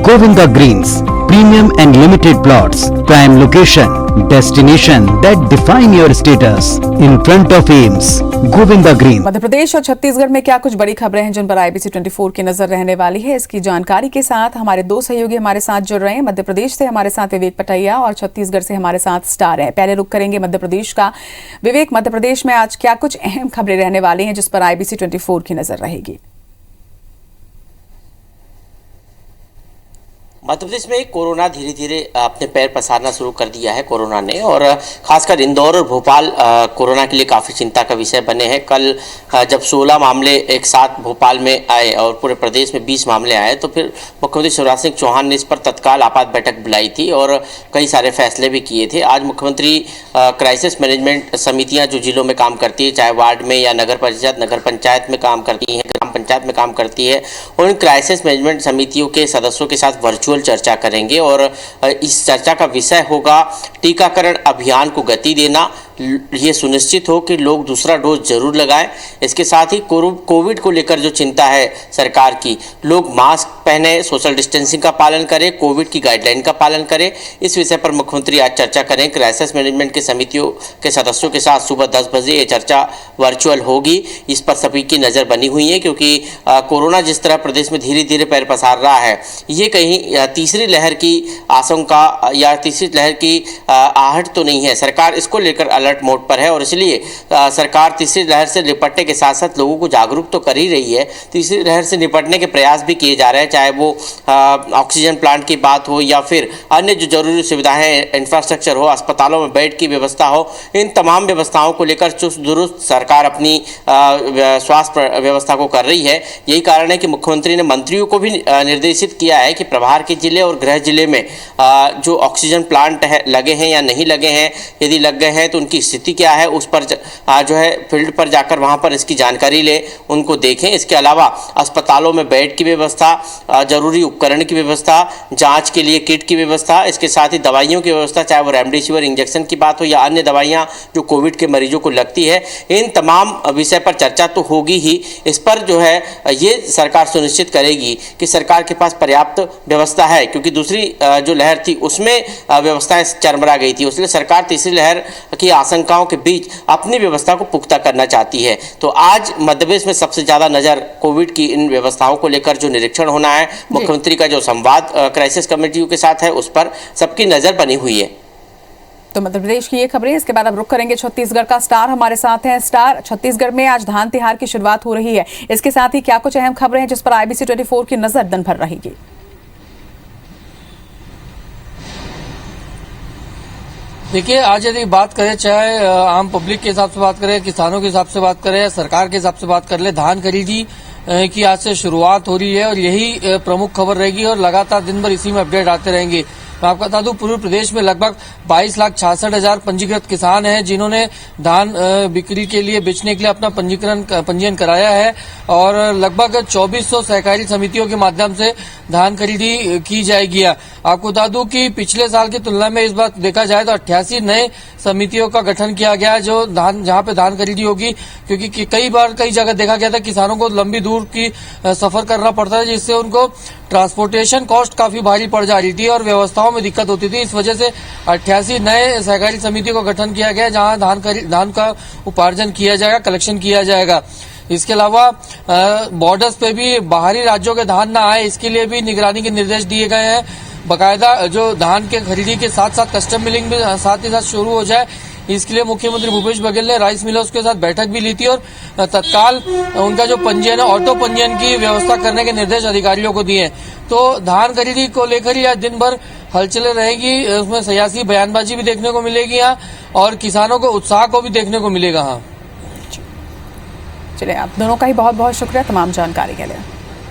Govinda Greens, premium and limited plots, prime location, destination that define your status in front of AIIMS. Govinda Greens. Madhya Pradesh और छत्तीसगढ़ में क्या कुछ बड़ी खबरें हैं जिन पर IBC 24 की नजर रहने वाली है, इसकी जानकारी के साथ हमारे दो सहयोगी हमारे साथ जुड़ रहे हैं। मध्य प्रदेश से हमारे साथ विवेक पटैया और छत्तीसगढ़ से हमारे साथ स्टार है। पहले रुक करेंगे मध्य प्रदेश का। विवेक, मध्य प्रदेश में आज क्या कुछ अहम खबरें रहने वाली हैं जिस पर IBC 24 की नजर रहेगी? मध्य प्रदेश में कोरोना धीरे धीरे अपने पैर पसारना शुरू कर दिया है कोरोना ने, और खासकर इंदौर और भोपाल कोरोना के लिए काफ़ी चिंता का विषय बने हैं। कल जब 16 मामले एक साथ भोपाल में आए और पूरे प्रदेश में 20 मामले आए, तो फिर मुख्यमंत्री शिवराज सिंह चौहान ने इस पर तत्काल आपात बैठक बुलाई थी और कई सारे फैसले भी किए थे। आज मुख्यमंत्री क्राइसिस मैनेजमेंट समितियाँ जो जिलों में काम करती है, चाहे वार्ड में या नगर परिषद नगर पंचायत में काम करती हैं, ग्राम पंचायत में काम करती है, उन क्राइसिस मैनेजमेंट समितियों के सदस्यों के साथ वर्चुअल चर्चा करेंगे और इस चर्चा का विषय होगा टीकाकरण अभियान को गति देना, ये सुनिश्चित हो कि लोग दूसरा डोज जरूर लगाएं। इसके साथ ही कोविड को लेकर जो चिंता है सरकार की, लोग मास्क पहने, सोशल डिस्टेंसिंग का पालन करें, कोविड की गाइडलाइन का पालन करें, इस विषय पर मुख्यमंत्री आज चर्चा करें। क्राइसिस मैनेजमेंट के समितियों के सदस्यों के साथ सुबह 10 बजे ये चर्चा वर्चुअल होगी। इस पर सभी की नज़र बनी हुई है, क्योंकि कोरोना जिस तरह प्रदेश में धीरे धीरे पैर पसार रहा है, ये कहीं तीसरी लहर की आशंका या तीसरी लहर की आहट तो नहीं है। सरकार इसको लेकर अलर्ट मोड पर है और इसलिए सरकार तीसरी लहर से निपटने के साथ साथ लोगों को जागरूक तो कर ही रही है। तीसरी लहर से निपटने के प्रयास भी किए जा रहे हैं, चाहे वो ऑक्सीजन प्लांट की बात हो या फिर अन्य जो जरूरी सुविधाएं, इंफ्रास्ट्रक्चर हो, अस्पतालों में बेड की व्यवस्था हो, इन तमाम व्यवस्थाओं को लेकर चुस्त दुरुस्त सरकार अपनी स्वास्थ्य व्यवस्था को कर रही है। यही कारण है कि मुख्यमंत्री ने मंत्रियों को भी निर्देशित किया है कि प्रभार के जिले और गृह जिले में जो ऑक्सीजन प्लांट लगे हैं या नहीं लगे हैं, यदि लग गए हैं तो उनकी स्थिति क्या है, उस पर जो है फील्ड पर जाकर वहां पर इसकी जानकारी ले, उनको देखें। इसके अलावा अस्पतालों में बेड की व्यवस्था, जरूरी उपकरण की व्यवस्था, जांच के लिए किट की व्यवस्था, इसके साथ ही दवाइयों की व्यवस्था, चाहे वो रेमडेसिविर इंजेक्शन की बात हो या अन्य दवाइयां जो कोविड के मरीजों को लगती है, इन तमाम विषय पर चर्चा तो होगी ही। इस पर जो है ये सरकार सुनिश्चित करेगी कि सरकार के पास पर्याप्त व्यवस्था है, क्योंकि दूसरी जो लहर थी उसमें व्यवस्थाएं चरमरा गई थी। इसलिए सरकार तीसरी लहर की आशंकाओं के बीच अपनी व्यवस्था को पुख्ता करना चाहती है। तो आज मध्य प्रदेश में सबसे ज्यादा नजर कोविड की इन व्यवस्थाओं को लेकर जो निरीक्षण होना है, मुख्यमंत्री का जो संवाद क्राइसिस कमेटियों के साथ है, उस पर सबकी नजर बनी हुई है। तो मध्य प्रदेश की ये खबरें। इसके बाद अब रुक करेंगे छत्तीसगढ़ का। स्टार हमारे साथ हैं। स्टार, छत्तीसगढ़ में आज धान तिहार की शुरुआत हो रही है, इसके साथ ही क्या कुछ अहम खबरें हैं जिस पर IBC 24 की नजर दिन भर रहेगी? देखिए, आज यदि बात करें, चाहे आम पब्लिक के हिसाब से बात करें, किसानों के हिसाब से बात करें, सरकार के हिसाब से बात कर ले, धान खरीदी की आज से शुरुआत हो रही है और यही प्रमुख खबर रहेगी और लगातार दिन भर इसी में अपडेट आते रहेंगे। मैं आपको बता दूं, पूरे प्रदेश में लगभग 22,66,000 पंजीकृत किसान हैं जिन्होंने धान बिक्री के लिए, बेचने के लिए अपना पंजीयन कराया है और लगभग 2400 सहकारी समितियों के माध्यम से धान खरीदी की जाएगी। आपको बता दूं कि पिछले साल की तुलना में इस बार देखा जाए तो 88 नए समितियों का गठन किया गया है जो जहां पे धान खरीदी होगी, क्योंकि कई जगह देखा गया था किसानों को लंबी दूर की सफर करना पड़ता है, जिससे उनको ट्रांसपोर्टेशन कॉस्ट काफी भारी पड़ जा रही थी और व्यवस्थाओं में दिक्कत होती थी। इस वजह से 88 नए सहकारी समितियों का गठन किया गया जहां धान का उपार्जन किया जाएगा, कलेक्शन किया जाएगा। इसके अलावा बॉर्डर्स पे भी बाहरी राज्यों के धान न आए, इसके लिए भी निगरानी के निर्देश दिए गए हैं। बकायदा जो धान के खरीदी के साथ साथ कस्टम मिलिंग भी साथ ही साथ शुरू हो जाए, इसके लिए मुख्यमंत्री भूपेश बघेल ने राइस मिलर्स के साथ बैठक भी ली थी और तत्काल उनका जो पंजीयन है, ऑटो पंजीयन की व्यवस्था करने के निर्देश अधिकारियों को दिए। तो धान खरीदी को लेकर ही आज दिन भर हलचलें रहेगी, उसमें सियासी बयानबाजी भी देखने को मिलेगी यहाँ और किसानों को उत्साह को भी देखने को मिलेगा। हाँ, चलिए, आप दोनों का ही बहुत बहुत शुक्रिया तमाम जानकारी के लिए।